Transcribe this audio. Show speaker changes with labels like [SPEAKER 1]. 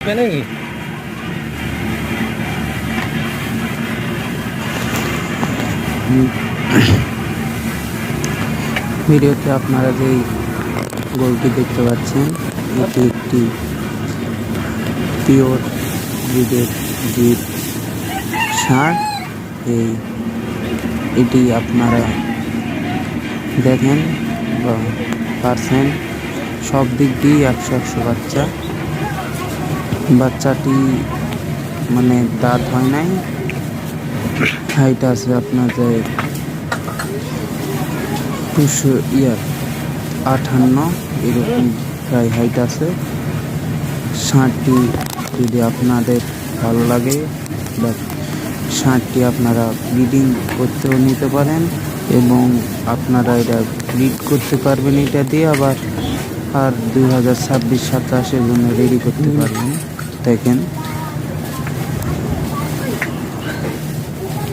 [SPEAKER 1] नहीं
[SPEAKER 2] ভিডিওতে আপনারা যে গরুটি দেখতে পাচ্ছেন এটি একটি পিওর ব্রিডের জিপ ষাঁড়। এটি আপনারা দেখেন বা পারছেন সব দিক দিয়ে 100 বাচ্চাটি মানে দাঁত হয় নাই। হাইট আছে আপনাদের 58 এরকম প্রায় হাইট আছে। ষাঁড়টি যদি আপনাদের ভালো লাগে বা ষাঁড়টি আপনারা ব্রিডিং করতেও নিতে পারেন এবং আপনারা এটা ব্রিড করতে পারবেন এটা দিয়ে আবার 2026-27 জন্য রেডি করতে পারবেন। দেখেন